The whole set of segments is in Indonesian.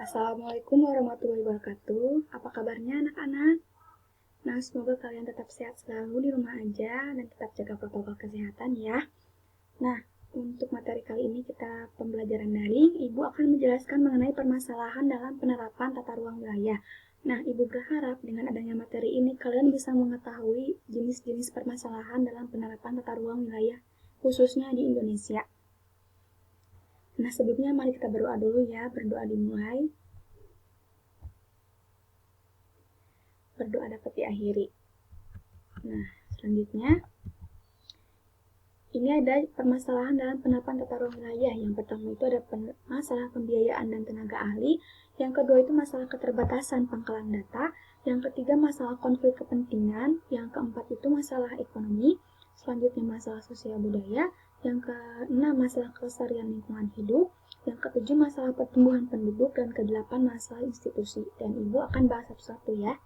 Assalamualaikum warahmatullahi wabarakatuh. Apa kabarnya anak-anak? Nah, semoga kalian tetap sehat selalu di rumah aja dan tetap jaga protokol kesehatan ya. Nah, untuk materi kali ini kita pembelajaran daring, Ibu akan menjelaskan mengenai permasalahan dalam penerapan tata ruang wilayah. Nah, Ibu berharap dengan adanya materi ini kalian bisa mengetahui jenis-jenis permasalahan dalam penerapan tata ruang wilayah, khususnya di Indonesia. Nah, sebelumnya mari kita berdoa dulu ya, berdoa dimulai. Berdoa dapat diakhiri. Nah, selanjutnya ini ada permasalahan dalam penerapan tata ruang wilayah. Yang pertama itu ada masalah pembiayaan dan tenaga ahli. Yang kedua itu masalah keterbatasan pangkalan data. Yang ketiga masalah konflik kepentingan. Yang keempat itu masalah ekonomi. Selanjutnya masalah sosial budaya. Yang keenam masalah kelestarian lingkungan hidup. Yang ketujuh masalah pertumbuhan penduduk. Dan kedelapan masalah institusi. Dan Ibu akan bahas satu-satu ya.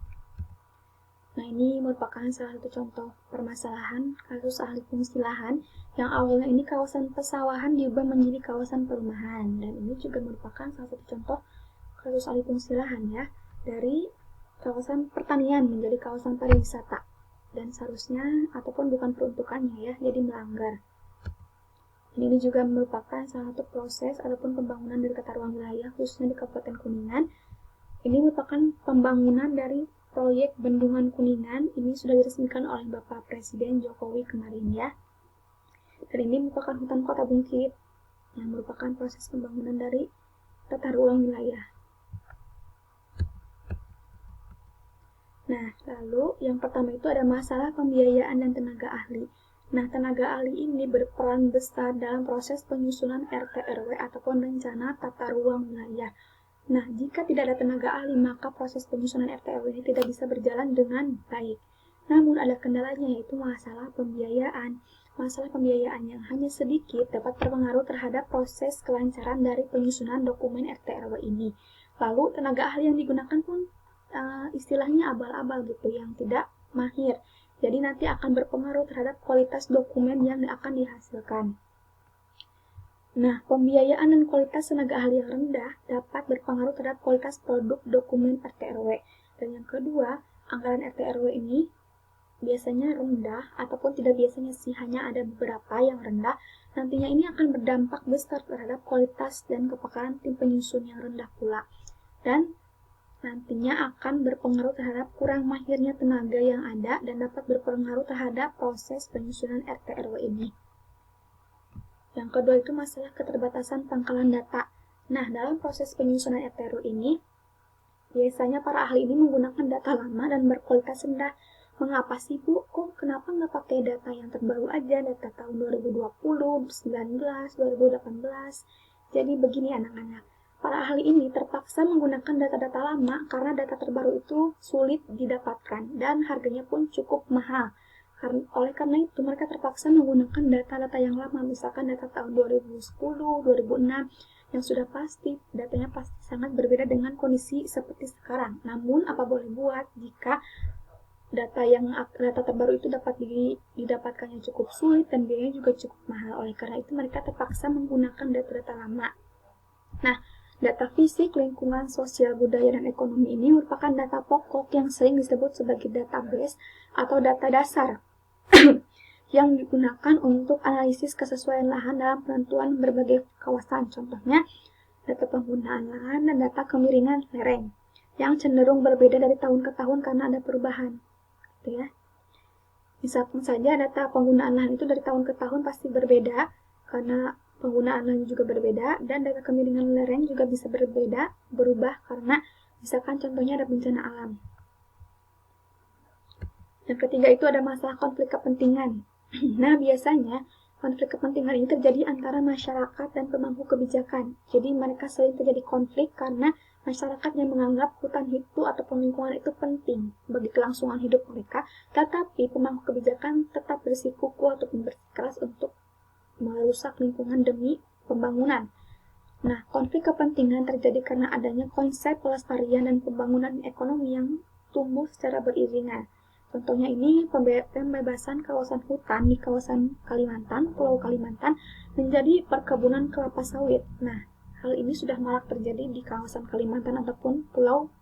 Nah, ini merupakan salah satu contoh permasalahan kasus alih fungsi lahan yang awalnya ini kawasan pesawahan diubah menjadi kawasan perumahan. Dan ini juga merupakan salah satu contoh kasus alih fungsi lahan ya, dari kawasan pertanian menjadi kawasan pariwisata. Dan seharusnya ataupun bukan peruntukannya ya, jadi melanggar. Dan ini juga merupakan salah satu proses ataupun pembangunan dari tata ruang wilayah khususnya di Kabupaten Kuningan. Ini merupakan pembangunan dari proyek Bendungan Kuningan. Ini sudah diresmikan oleh Bapak Presiden Jokowi kemarin ya. Dan ini merupakan hutan kota Bungkit yang merupakan proses pembangunan dari tata ruang wilayah. Nah, lalu yang pertama itu ada masalah pembiayaan dan tenaga ahli. Nah, tenaga ahli ini berperan besar dalam proses penyusunan RT/RW ataupun rencana tata ruang wilayah. Nah, jika tidak ada tenaga ahli, maka proses penyusunan RT/RW ini tidak bisa berjalan dengan baik. Namun ada kendalanya, yaitu masalah pembiayaan. Masalah pembiayaan yang hanya sedikit dapat berpengaruh terhadap proses kelancaran dari penyusunan dokumen RT/RW ini. Lalu tenaga ahli yang digunakan pun istilahnya abal-abal gitu, yang tidak mahir. Jadi nanti akan berpengaruh terhadap kualitas dokumen yang akan dihasilkan. Nah, pembiayaan dan kualitas tenaga ahli yang rendah dapat berpengaruh terhadap kualitas produk dokumen RT/RW. Dan yang kedua, anggaran RT/RW ini biasanya rendah ataupun tidak biasanya sih, hanya ada beberapa yang rendah. Nantinya ini akan berdampak besar terhadap kualitas dan kepakaran tim penyusun yang rendah pula. Dan nantinya akan berpengaruh terhadap kurang mahirnya tenaga yang ada dan dapat berpengaruh terhadap proses penyusunan RT/RW ini. Yang kedua itu masalah keterbatasan pangkalan data. Nah, dalam proses penyusunan RT/RW ini, biasanya para ahli ini menggunakan data lama dan berkualitas rendah. Mengapa sih, Bu? Kok kenapa nggak pakai data yang terbaru aja, data tahun 2020, 2019, 2018? Jadi begini anak-anak, para ahli ini terpaksa menggunakan data-data lama karena data terbaru itu sulit didapatkan dan harganya pun cukup mahal. Oleh karena itu, mereka terpaksa menggunakan data-data yang lama, misalkan data tahun 2010, 2006, yang sudah pasti, datanya pasti sangat berbeda dengan kondisi seperti sekarang. Namun, apa boleh buat jika data terbaru itu dapat didapatkannya cukup sulit dan biayanya juga cukup mahal. Oleh karena itu, mereka terpaksa menggunakan data-data lama. Nah, data fisik, lingkungan, sosial, budaya, dan ekonomi ini merupakan data pokok yang sering disebut sebagai database atau data dasar yang digunakan untuk analisis kesesuaian lahan dalam penentuan berbagai kawasan. Contohnya, data penggunaan lahan dan data kemiringan lereng yang cenderung berbeda dari tahun ke tahun karena ada perubahan. Gitu ya. Misalkan saja data penggunaan lahan itu dari tahun ke tahun pasti berbeda karena penggunaan lahan juga berbeda, dan data kemiringan lereng juga bisa berubah karena misalkan contohnya ada bencana alam. Yang ketiga itu ada masalah konflik kepentingan. Nah, biasanya konflik kepentingan ini terjadi antara masyarakat dan pemangku kebijakan. Jadi mereka sering terjadi konflik karena masyarakat yang menganggap hutan itu ataupun lingkungan itu penting bagi kelangsungan hidup mereka, tetapi pemangku kebijakan tetap bersikukuh ataupun bersikeras untuk merusak lingkungan demi pembangunan. Nah, konflik kepentingan terjadi karena adanya konsep pelestarian dan pembangunan ekonomi yang tumbuh secara beriringan. Contohnya ini pembebasan kawasan hutan di kawasan Kalimantan, Pulau Kalimantan, menjadi perkebunan kelapa sawit. Nah, hal ini sudah marak terjadi di kawasan Kalimantan ataupun Pulau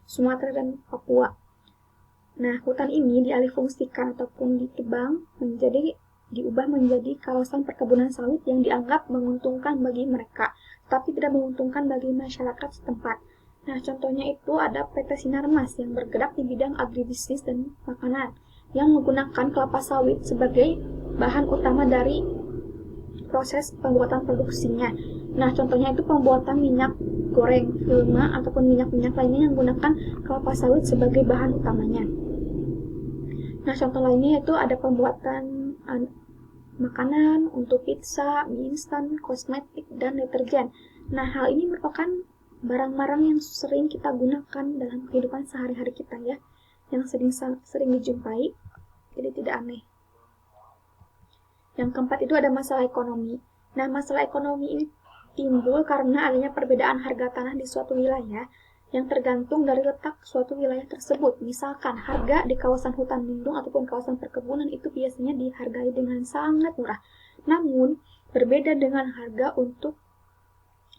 Sumatera dan Papua. Nah, hutan ini dialihfungsikan ataupun ditebang diubah menjadi kawasan perkebunan sawit yang dianggap menguntungkan bagi mereka, tapi tidak menguntungkan bagi masyarakat setempat. Nah, contohnya itu ada PT Sinarmas yang bergerak di bidang agribisnis dan makanan, yang menggunakan kelapa sawit sebagai bahan utama dari proses pembuatan produksinya. Nah, contohnya itu pembuatan minyak goreng, filma, ataupun minyak-minyak lainnya yang menggunakan kelapa sawit sebagai bahan utamanya. Nah, contoh lainnya itu ada pembuatan makanan untuk pizza, mie instan, kosmetik, dan deterjen. Nah, hal ini merupakan barang-barang yang sering kita gunakan dalam kehidupan sehari-hari kita ya, yang sering dijumpai, jadi tidak aneh. Yang keempat itu ada masalah ekonomi. Nah, masalah ekonomi ini timbul karena adanya perbedaan harga tanah di suatu wilayah yang tergantung dari letak suatu wilayah tersebut. Misalkan harga di kawasan hutan lindung ataupun kawasan perkebunan itu biasanya dihargai dengan sangat murah. Namun, berbeda dengan harga untuk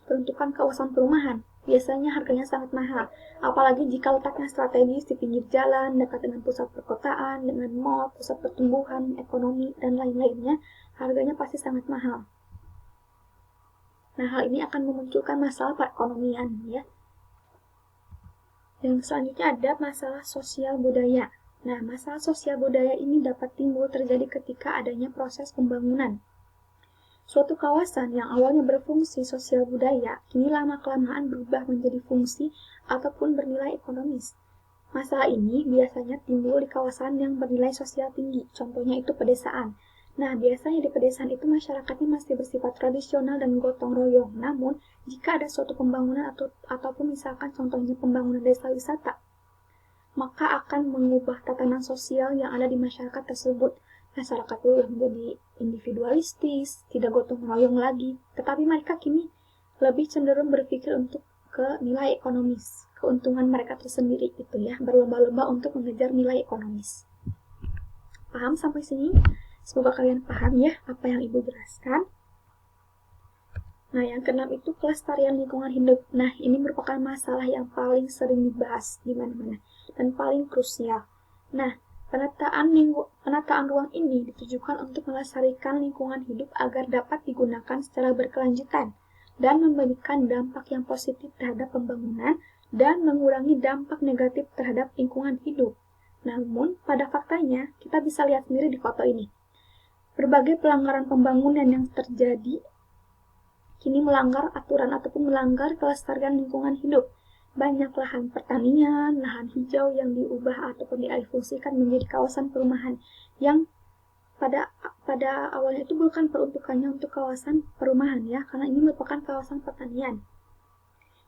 peruntukan kawasan perumahan. Biasanya harganya sangat mahal, apalagi jika letaknya strategis di pinggir jalan, dekat dengan pusat perkotaan, dengan mall, pusat pertumbuhan, ekonomi, dan lain-lainnya, harganya pasti sangat mahal. Nah, hal ini akan memunculkan masalah perekonomian ya. Yang selanjutnya ada masalah sosial budaya. Nah, masalah sosial budaya ini dapat timbul terjadi ketika adanya proses pembangunan. Suatu kawasan yang awalnya berfungsi sosial budaya, kini lama-kelamaan berubah menjadi fungsi ataupun bernilai ekonomis. Masalah ini biasanya timbul di kawasan yang bernilai sosial tinggi, contohnya itu pedesaan. Nah, biasanya di pedesaan itu masyarakatnya masih bersifat tradisional dan gotong royong. Namun, jika ada suatu pembangunan ataupun misalkan contohnya pembangunan desa wisata, maka akan mengubah tatanan sosial yang ada di masyarakat tersebut. Masyarakat itu menjadi individualistis, tidak gotong royong lagi, tetapi mereka kini lebih cenderung berpikir untuk ke nilai ekonomis, keuntungan mereka tersendiri gitu ya, berlomba-lomba untuk mengejar nilai ekonomis. Paham sampai sini? Semoga kalian paham ya apa yang Ibu jelaskan. Nah, yang keenam itu kelestarian lingkungan hidup. Nah, ini merupakan masalah yang paling sering dibahas di mana-mana dan paling krusial. Nah, penataan ruang ini ditujukan untuk melestarikan lingkungan hidup agar dapat digunakan secara berkelanjutan dan memberikan dampak yang positif terhadap pembangunan dan mengurangi dampak negatif terhadap lingkungan hidup. Namun, pada faktanya, kita bisa lihat sendiri di foto ini. Berbagai pelanggaran pembangunan yang terjadi kini melanggar aturan ataupun melanggar kelestarian lingkungan hidup. Banyak lahan pertanian, lahan hijau yang diubah ataupun dialihfungsikan menjadi kawasan perumahan yang pada awalnya itu bukan peruntukannya untuk kawasan perumahan ya, karena ini merupakan kawasan pertanian.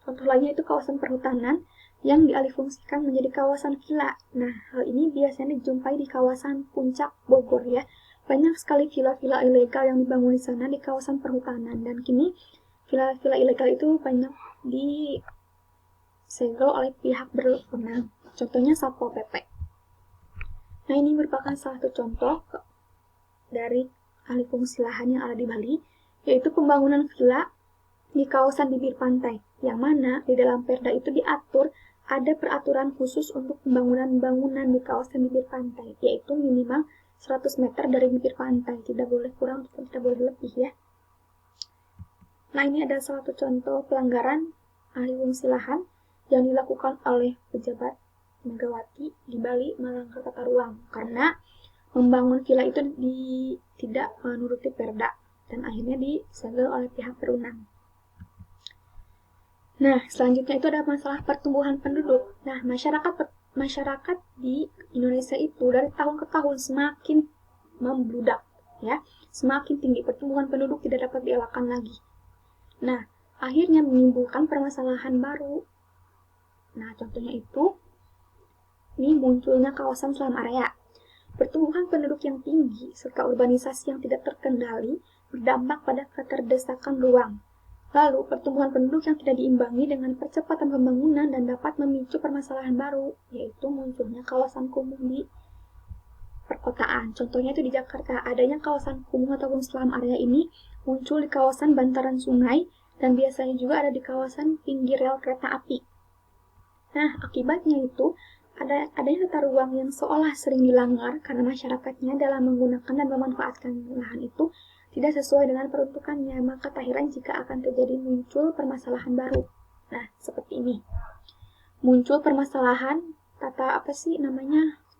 Contoh lainnya itu kawasan perhutanan yang dialihfungsikan menjadi kawasan villa. Nah, hal ini biasanya dijumpai di kawasan Puncak Bogor ya. Banyak sekali villa-villa ilegal yang dibangun di sana di kawasan perhutanan, dan kini villa-villa ilegal itu banyak disegel oleh pihak berwenang. Contohnya Satpol PP. Nah, ini merupakan salah satu contoh dari alih fungsi lahan yang ada di Bali, yaitu pembangunan villa di kawasan bibir pantai, yang mana di dalam Perda itu diatur ada peraturan khusus untuk pembangunan bangunan di kawasan bibir pantai, yaitu minimal 100 meter dari bibir pantai, tidak boleh kurang ataupun tidak boleh lebih ya. Nah, ini ada salah satu contoh pelanggaran alih fungsi lahan yang dilakukan oleh pejabat Megawati di Bali melanggar tata ruang karena membangun villa itu tidak menuruti Perda dan akhirnya disegel oleh pihak berwenang. Nah, selanjutnya itu ada masalah pertumbuhan penduduk. Nah, masyarakat di Indonesia itu dari tahun ke tahun semakin membludak ya, semakin tinggi, pertumbuhan penduduk tidak dapat dielakkan lagi. Nah, akhirnya menimbulkan permasalahan baru. Nah, contohnya itu ini munculnya kawasan slum area. Pertumbuhan penduduk yang tinggi serta urbanisasi yang tidak terkendali berdampak pada keterdesakan ruang. Lalu, pertumbuhan penduduk yang tidak diimbangi dengan percepatan pembangunan dan dapat memicu permasalahan baru, yaitu munculnya kawasan kumuh di perkotaan. Contohnya itu di Jakarta, adanya kawasan kumuh ataupun slum area ini muncul di kawasan bantaran sungai dan biasanya juga ada di kawasan pinggir rel kereta api. Nah, akibatnya itu adanya tata ruang yang seolah sering dilanggar karena masyarakatnya dalam menggunakan dan memanfaatkan lahan itu tidak sesuai dengan peruntukannya, maka tak heran jika akan terjadi muncul permasalahan baru. Nah, seperti ini. Muncul permasalahan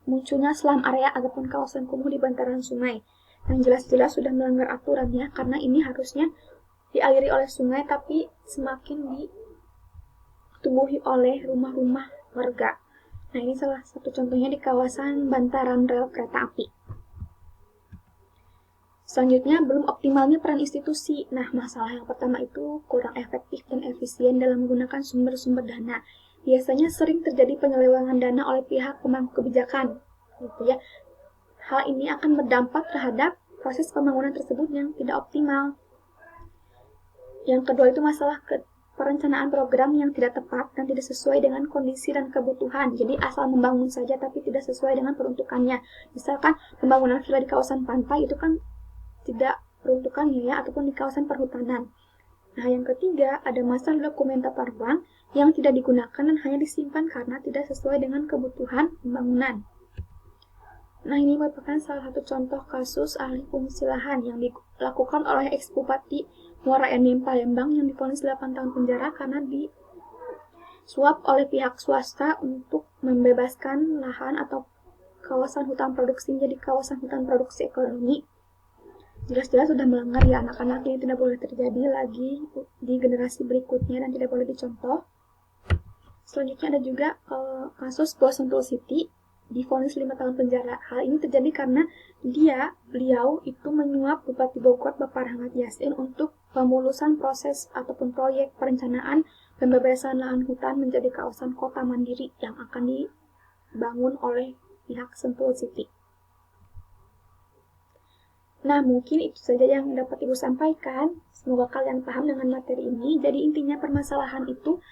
munculnya selam area ataupun kawasan kumuh di bantaran sungai yang jelas-jelas sudah melanggar aturan ya, karena ini harusnya dialiri oleh sungai tapi semakin ditumbuhi oleh rumah-rumah warga. Nah, ini salah satu contohnya di kawasan bantaran rel kereta api. Selanjutnya, belum optimalnya peran institusi. Nah, masalah yang pertama itu kurang efektif dan efisien dalam menggunakan sumber-sumber dana. Biasanya sering terjadi penyelewengan dana oleh pihak pemangku kebijakan, gitu ya. Hal ini akan berdampak terhadap proses pembangunan tersebut yang tidak optimal. Yang kedua itu masalah perencanaan program yang tidak tepat dan tidak sesuai dengan kondisi dan kebutuhan. Jadi asal membangun saja tapi tidak sesuai dengan peruntukannya. Misalkan pembangunan villa di kawasan pantai itu kan tidak peruntukannya ya, ataupun di kawasan perhutanan. Nah, yang ketiga ada masalah dokumen tata ruang yang tidak digunakan dan hanya disimpan karena tidak sesuai dengan kebutuhan pembangunan. Nah, ini merupakan salah satu contoh kasus alih fungsi lahan yang dilakukan oleh ex-bupati Muara Enim Palembang yang divonis 8 tahun penjara karena disuap oleh pihak swasta untuk membebaskan lahan atau kawasan hutan produksi menjadi kawasan hutan produksi ekonomi. Jelas-jelas sudah melanggar ya, anak-anak ini tidak boleh terjadi lagi di generasi berikutnya dan tidak boleh dicontoh. Selanjutnya ada juga kasus Bos Sentul City divonis 5 tahun penjara. Hal ini terjadi karena beliau itu menyuap Bupati Bogor Bapak Rahmat Yassin untuk pemulusan proses ataupun proyek perencanaan pembebasan lahan hutan menjadi kawasan kota mandiri yang akan dibangun oleh pihak Sentul City. Nah, mungkin itu saja yang dapat Ibu sampaikan. Semoga kalian paham dengan materi ini. Jadi intinya permasalahan itu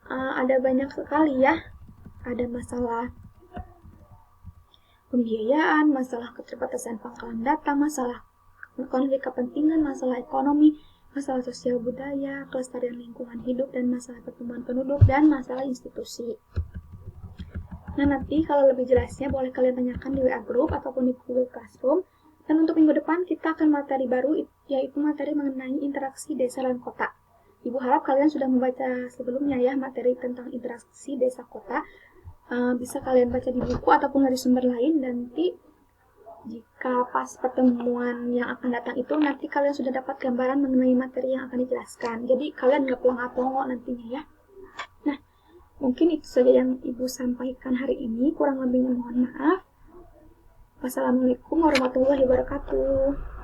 ada banyak sekali ya. Ada masalah pembiayaan, masalah keterbatasan pangkalan data, masalah konflik kepentingan, masalah ekonomi, masalah sosial budaya, kelestarian lingkungan hidup, dan masalah pertumbuhan penduduk, dan masalah institusi. Nah, nanti kalau lebih jelasnya boleh kalian tanyakan di WA Group ataupun di Google Classroom. Dan untuk minggu depan kita akan materi baru, yaitu materi mengenai interaksi desa dan kota. Ibu harap kalian sudah membaca sebelumnya ya materi tentang interaksi desa kota. Bisa kalian baca di buku ataupun dari sumber lain. Nanti jika pas pertemuan yang akan datang itu, nanti kalian sudah dapat gambaran mengenai materi yang akan dijelaskan. Jadi kalian nggak pelongo-pelongo nantinya ya. Nah, mungkin itu saja yang Ibu sampaikan hari ini. Kurang lebihnya mohon maaf. Wassalamualaikum warahmatullahi wabarakatuh.